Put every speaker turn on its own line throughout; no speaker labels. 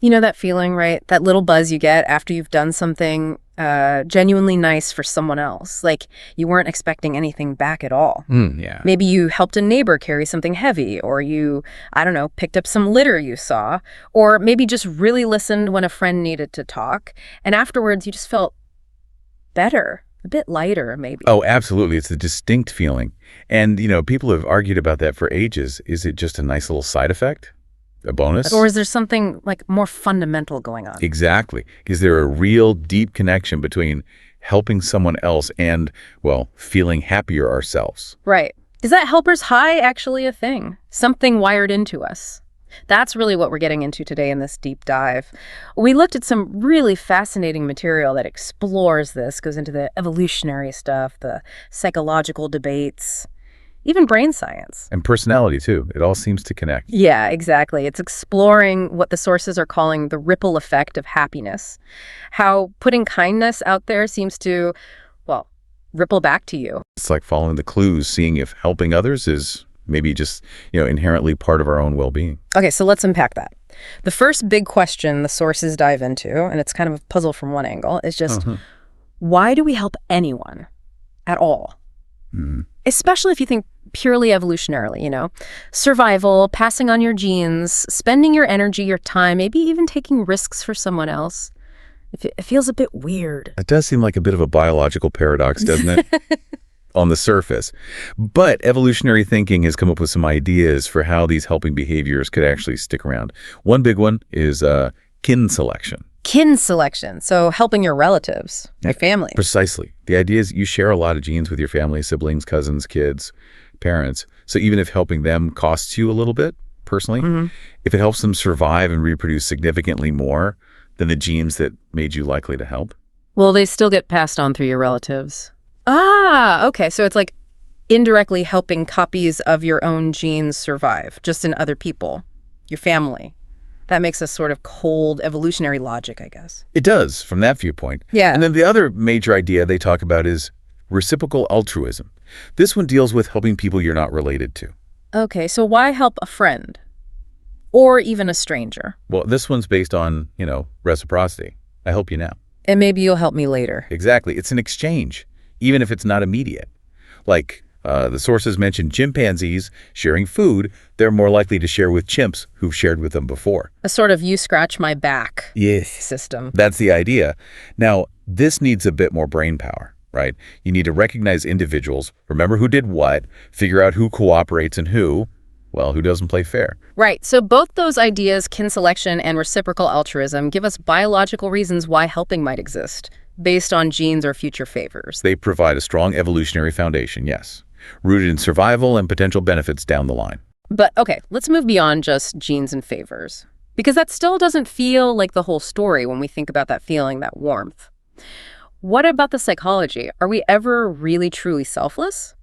You know that feeling, right? That little buzz you get after you've done something genuinely nice for someone else. Like you weren't expecting anything back at all.
Yeah.
Maybe you helped a neighbor carry something heavy, or you, I don't know, picked up some litter you saw, or maybe just really listened when a friend needed to talk. And afterwards, you just felt better, a bit lighter, maybe.
Oh, absolutely. It's a distinct feeling. And, people have argued about that for ages. Is it just a nice little side effect? A bonus?
Or is there something like more fundamental going on?
Exactly. Is there a real deep connection between helping someone else and, well, feeling happier ourselves?
Right. Is that helper's high actually a thing? Something wired into us? That's really what we're getting into today in this deep dive. We looked at some really fascinating material that explores this, goes into the evolutionary stuff, the psychological debates, even brain science.
And personality, too. It all seems to connect.
Yeah, exactly. It's exploring what the sources are calling the ripple effect of happiness. How putting kindness out there seems to, well, ripple back to you.
It's like following the clues, seeing if helping others is maybe just, inherently part of our own well-being.
Okay, so let's unpack that. The first big question the sources dive into, and it's kind of a puzzle from one angle, is just why do we help anyone at all? Especially if you think purely evolutionarily, survival, passing on your genes, spending your energy, your time, maybe even taking risks for someone else. It feels a bit weird.
It does seem like a bit of a biological paradox, doesn't it? On the surface. But evolutionary thinking has come up with some ideas for how these helping behaviors could actually stick around. One big one is kin selection.
Kin selection, so helping your relatives, your family.
Precisely. The idea is you share a lot of genes with your family, siblings, cousins, kids, parents. So even if helping them costs you a little bit, personally, if it helps them survive and reproduce significantly more than the genes that made you likely to help.
Well, they still get passed on through your relatives. Ah, okay. So it's like indirectly helping copies of your own genes survive, just in other people, your family. That makes a sort of cold evolutionary logic, I guess.
It does, from that viewpoint.
Yeah.
And then the other major idea they talk about is reciprocal altruism. This one deals with helping people you're not related to.
Okay, so why help a friend? Or even a stranger?
Well, this one's based on, reciprocity. I help you now.
And maybe you'll help me later.
Exactly. It's an exchange, even if it's not immediate. Like the sources mentioned chimpanzees sharing food. They're more likely to share with chimps who've shared with them before.
A sort of you scratch my back
Yes.
system.
That's the idea. Now, this needs a bit more brain power, right? You need to recognize individuals, remember who did what, figure out who cooperates and who doesn't play fair.
Right. So both those ideas, kin selection and reciprocal altruism, give us biological reasons why helping might exist, based on genes or future favors.
They provide a strong evolutionary foundation, yes, rooted in survival and potential benefits down the line.
But okay, let's move beyond just genes and favors, because that still doesn't feel like the whole story when we think about that feeling, that warmth. What about the psychology? Are we ever really truly selfless?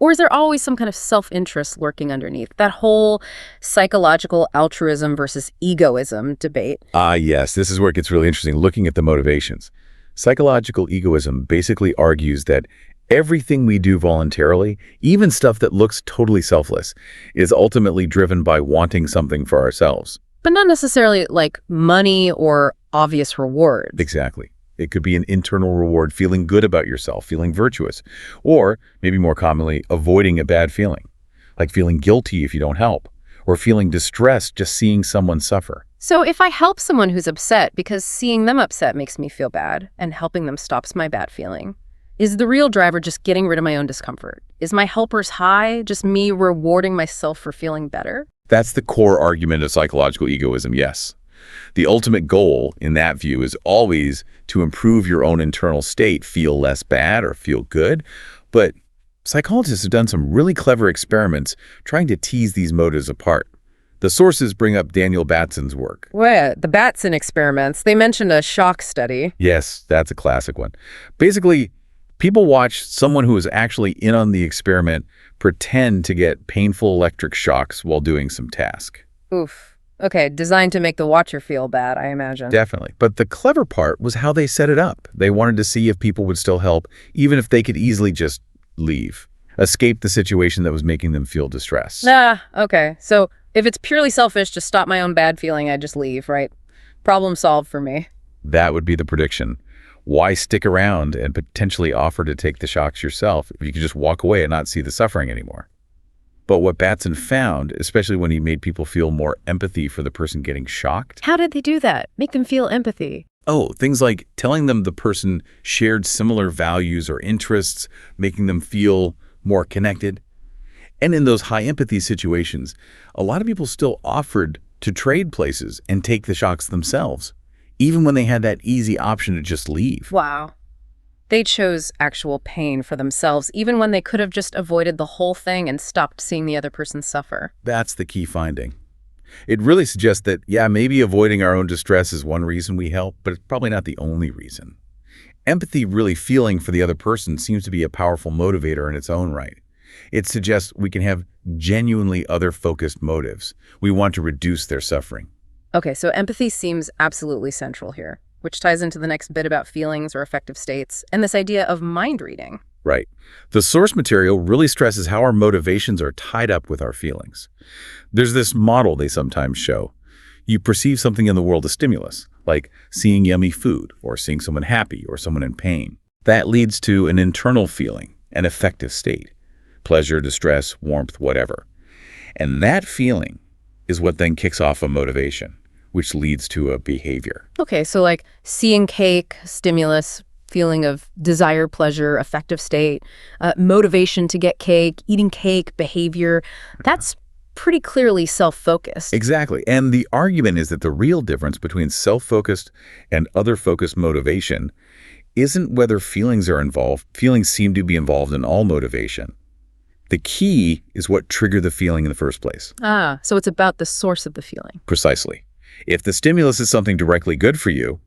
Or is there always some kind of self-interest lurking underneath? That whole psychological altruism versus egoism debate.
Yes, this is where it gets really interesting, looking at the motivations. Psychological egoism basically argues that everything we do voluntarily, even stuff that looks totally selfless, is ultimately driven by wanting something for ourselves.
But not necessarily like money or obvious rewards.
Exactly. It could be an internal reward, feeling good about yourself, feeling virtuous, or maybe more commonly, avoiding a bad feeling, like feeling guilty if you don't help, or feeling distressed just seeing someone suffer.
So if I help someone who's upset because seeing them upset makes me feel bad and helping them stops my bad feeling, is the real driver just getting rid of my own discomfort? Is my helper's high just me rewarding myself for feeling better?
That's the core argument of psychological egoism, yes. The ultimate goal in that view is always to improve your own internal state, feel less bad or feel good. But psychologists have done some really clever experiments trying to tease these motives apart. The sources bring up Daniel Batson's work.
Well, the Batson experiments, they mentioned a shock study.
Yes, that's a classic one. Basically, people watch someone who is actually in on the experiment pretend to get painful electric shocks while doing some task.
Oof. Okay, designed to make the watcher feel bad, I imagine.
Definitely. But the clever part was how they set it up. They wanted to see if people would still help, even if they could easily just leave, escape the situation that was making them feel distressed.
Okay. So if it's purely selfish to stop my own bad feeling, I just leave, right? Problem solved for me.
That would be the prediction. Why stick around and potentially offer to take the shocks yourself if you could just walk away and not see the suffering anymore? But what Batson found, especially when he made people feel more empathy for the person getting shocked.
How did they do that? Make them feel empathy?
Oh, things like telling them the person shared similar values or interests, making them feel more connected. And in those high empathy situations, a lot of people still offered to trade places and take the shocks themselves, even when they had that easy option to just leave.
Wow. They chose actual pain for themselves, even when they could have just avoided the whole thing and stopped seeing the other person suffer.
That's the key finding. It really suggests that, yeah, maybe avoiding our own distress is one reason we help, but it's probably not the only reason. Empathy, really feeling for the other person, seems to be a powerful motivator in its own right. It suggests we can have genuinely other-focused motives. We want to reduce their suffering.
Okay, so empathy seems absolutely central here, which ties into the next bit about feelings or affective states and this idea of mind reading.
Right. The source material really stresses how our motivations are tied up with our feelings. There's this model they sometimes show. You perceive something in the world as stimulus, like seeing yummy food or seeing someone happy or someone in pain. That leads to an internal feeling, an affective state. Pleasure, distress, warmth, whatever. And that feeling is what then kicks off a motivation, which leads to a behavior.
Okay, so like seeing cake, stimulus, feeling of desire, pleasure, affective state, motivation to get cake, eating cake, behavior, that's pretty clearly self-focused.
Exactly. And the argument is that the real difference between self-focused and other-focused motivation isn't whether feelings are involved. Feelings seem to be involved in all motivation. The key is what triggered the feeling in the first place.
Ah, so it's about the source of the feeling.
Precisely. If the stimulus is something directly good for you,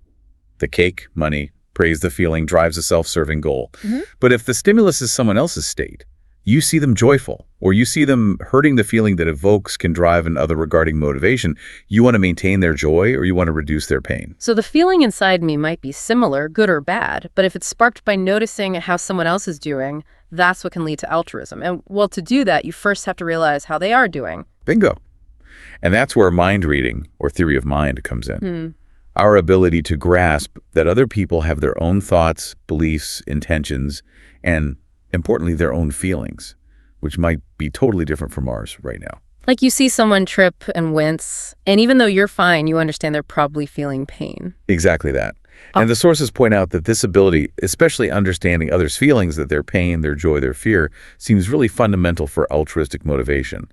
the cake, money, praise, the feeling drives a self-serving goal. But if the stimulus is someone else's state, you see them joyful, or you see them hurting the feeling that evokes can drive an other regarding motivation, you want to maintain their joy or you want to reduce their pain.
So the feeling inside me might be similar, good or bad, but if it's sparked by noticing how someone else is doing, that's what can lead to altruism. And well, to do that, you first have to realize how they are doing.
Bingo. And that's where mind reading, or theory of mind, comes in. Our ability to grasp that other people have their own thoughts, beliefs, intentions, and importantly, their own feelings, which might be totally different from ours right now.
Like you see someone trip and wince, and even though you're fine, you understand they're probably feeling pain.
Exactly that. And the sources point out that this ability, especially understanding others' feelings, that their pain, their joy, their fear, seems really fundamental for altruistic motivation.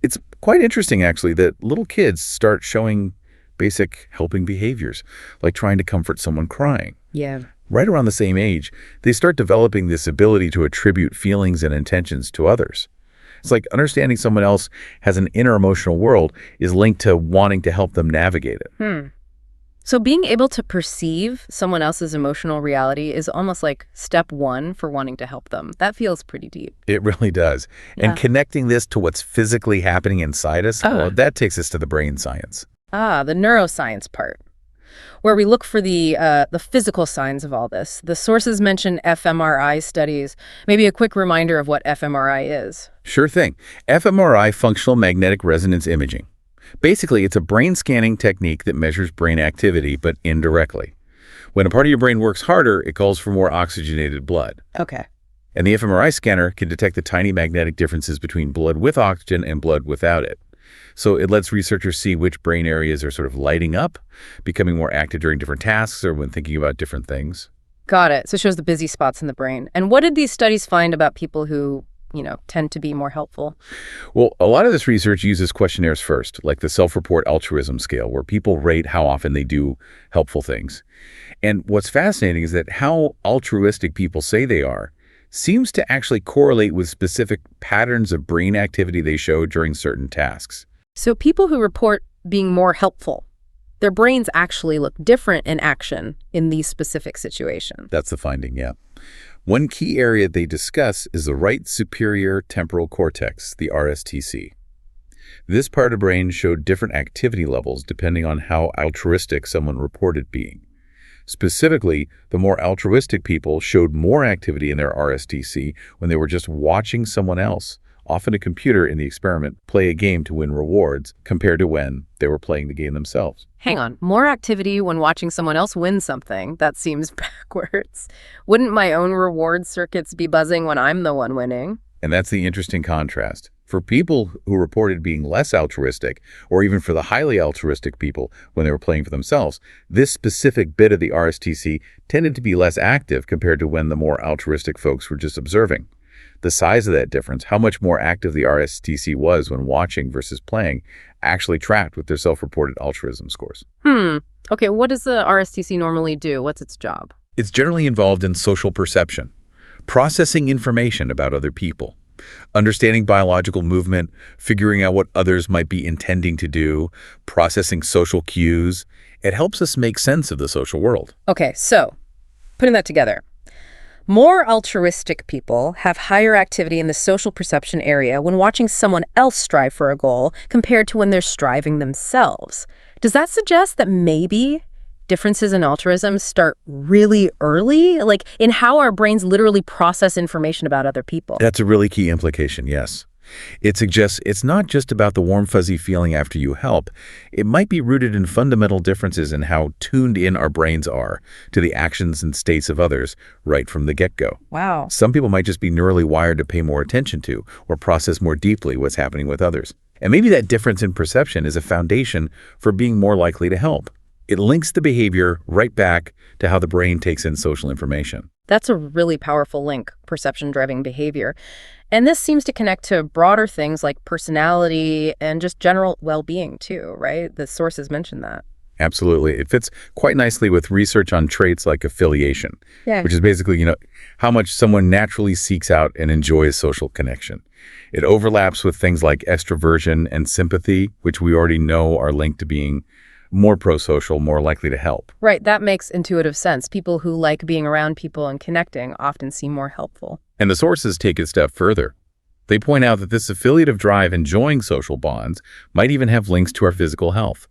It's quite interesting, actually, that little kids start showing basic helping behaviors, like trying to comfort someone crying.
Yeah.
Right around the same age, they start developing this ability to attribute feelings and intentions to others. It's like understanding someone else has an inner emotional world is linked to wanting to help them navigate it.
So being able to perceive someone else's emotional reality is almost like step one for wanting to help them. That feels pretty deep.
It really does.
Yeah.
And connecting this to what's physically happening inside us, well, that takes us to the brain science.
Ah, the neuroscience part, where we look for the physical signs of all this. The sources mention fMRI studies. Maybe a quick reminder of what fMRI is.
Sure thing. fMRI, functional magnetic resonance imaging. Basically, it's a brain scanning technique that measures brain activity, but indirectly. When a part of your brain works harder, it calls for more oxygenated blood.
Okay.
And the fMRI scanner can detect the tiny magnetic differences between blood with oxygen and blood without it. So it lets researchers see which brain areas are sort of lighting up, becoming more active during different tasks or when thinking about different things.
Got it. So it shows the busy spots in the brain. And what did these studies find about people who, tend to be more helpful?
Well, a lot of this research uses questionnaires first, like the self-report altruism scale, where people rate how often they do helpful things. And what's fascinating is that how altruistic people say they are seems to actually correlate with specific patterns of brain activity they show during certain tasks.
So people who report being more helpful, their brains actually look different in action in these specific situations.
That's the finding, yeah. One key area they discuss is the right superior temporal cortex, the RSTC. This part of the brain showed different activity levels depending on how altruistic someone reported being. Specifically, the more altruistic people showed more activity in their RSTC when they were just watching someone else often a computer in the experiment, play a game to win rewards compared to when they were playing the game themselves.
Hang on, more activity when watching someone else win something? That seems backwards. Wouldn't my own reward circuits be buzzing when I'm the one winning?
And that's the interesting contrast. For people who reported being less altruistic, or even for the highly altruistic people when they were playing for themselves, this specific bit of the RSTC tended to be less active compared to when the more altruistic folks were just observing. The size of that difference, how much more active the RSTC was when watching versus playing, actually tracked with their self-reported altruism scores.
Okay, what does the RSTC normally do? What's its job?
It's generally involved in social perception, processing information about other people, understanding biological movement, figuring out what others might be intending to do, processing social cues. It helps us make sense of the social world.
Okay, so putting that together. More altruistic people have higher activity in the social perception area when watching someone else strive for a goal compared to when they're striving themselves. Does that suggest that maybe differences in altruism start really early, like in how our brains literally process information about other people?
That's a really key implication, yes. It suggests it's not just about the warm, fuzzy feeling after you help. It might be rooted in fundamental differences in how tuned in our brains are to the actions and states of others right from the get-go.
Wow.
Some people might just be neurally wired to pay more attention to or process more deeply what's happening with others. And maybe that difference in perception is a foundation for being more likely to help. It links the behavior right back to how the brain takes in social information.
That's a really powerful link, perception driving behavior. And this seems to connect to broader things like personality and just general well-being too, right? The sources mentioned that.
Absolutely. It fits quite nicely with research on traits like affiliation, which is basically, how much someone naturally seeks out and enjoys social connection. It overlaps with things like extroversion and sympathy, which we already know are linked to being more pro-social, more likely to help.
Right, that makes intuitive sense. People who like being around people and connecting often seem more helpful.
And the sources take it a step further. They point out that this affiliative drive enjoying social bonds might even have links to our physical health.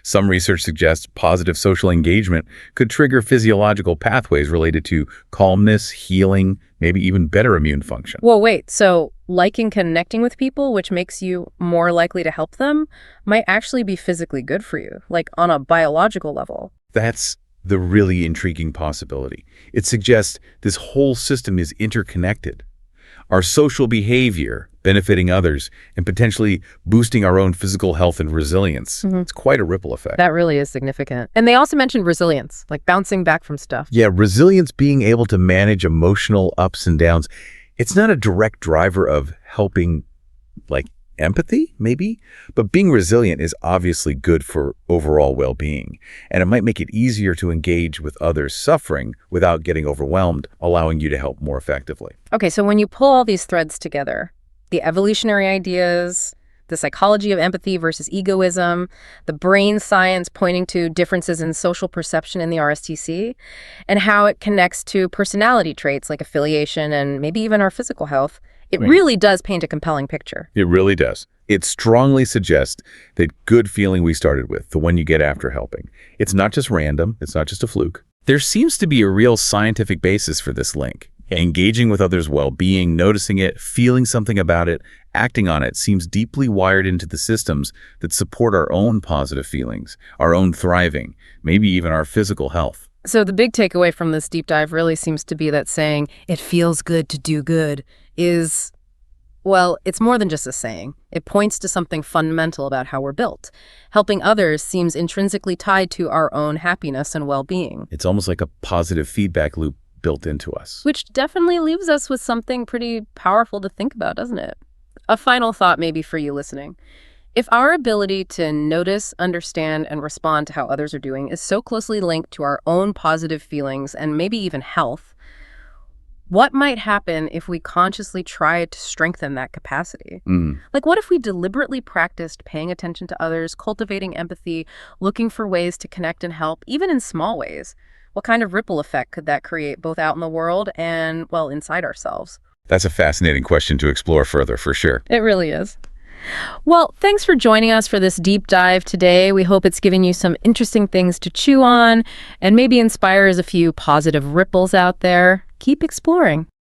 Some research suggests positive social engagement could trigger physiological pathways related to calmness, healing, maybe even better immune function.
Whoa, wait, so liking connecting with people, which makes you more likely to help them, might actually be physically good for you, like on a biological level.
That's the really intriguing possibility. It suggests this whole system is interconnected. Our social behavior benefiting others and potentially boosting our own physical health and resilience. It's quite a ripple effect.
That really is significant. And they also mentioned resilience, like bouncing back from stuff.
Yeah, resilience, being able to manage emotional ups and downs. It's not a direct driver of helping, like empathy, maybe, but being resilient is obviously good for overall well-being, and it might make it easier to engage with others suffering without getting overwhelmed, allowing you to help more effectively.
Okay, so when you pull all these threads together, the evolutionary ideas, the psychology of empathy versus egoism, the brain science pointing to differences in social perception in the RSTC, and how it connects to personality traits like affiliation and maybe even our physical health, it really does paint a compelling picture.
It really does. It strongly suggests that good feeling we started with, the one you get after helping, it's not just random, it's not just a fluke. There seems to be a real scientific basis for this link. Engaging with others' well-being, noticing it, feeling something about it, acting on it seems deeply wired into the systems that support our own positive feelings, our own thriving, maybe even our physical health.
So the big takeaway from this deep dive really seems to be that saying, "it feels good to do good," is, well, it's more than just a saying. It points to something fundamental about how we're built. Helping others seems intrinsically tied to our own happiness and well-being.
It's almost like a positive feedback loop built into us.
Which definitely leaves us with something pretty powerful to think about, doesn't it? A final thought maybe for you listening. If our ability to notice, understand, and respond to how others are doing is so closely linked to our own positive feelings and maybe even health, what might happen if we consciously tried to strengthen that capacity? Like, what if we deliberately practiced paying attention to others, cultivating empathy, looking for ways to connect and help, even in small ways? What kind of ripple effect could that create both out in the world and, well, inside ourselves?
That's a fascinating question to explore further, for sure.
It really is. Well, thanks for joining us for this deep dive today. We hope it's given you some interesting things to chew on and maybe inspires a few positive ripples out there. Keep exploring.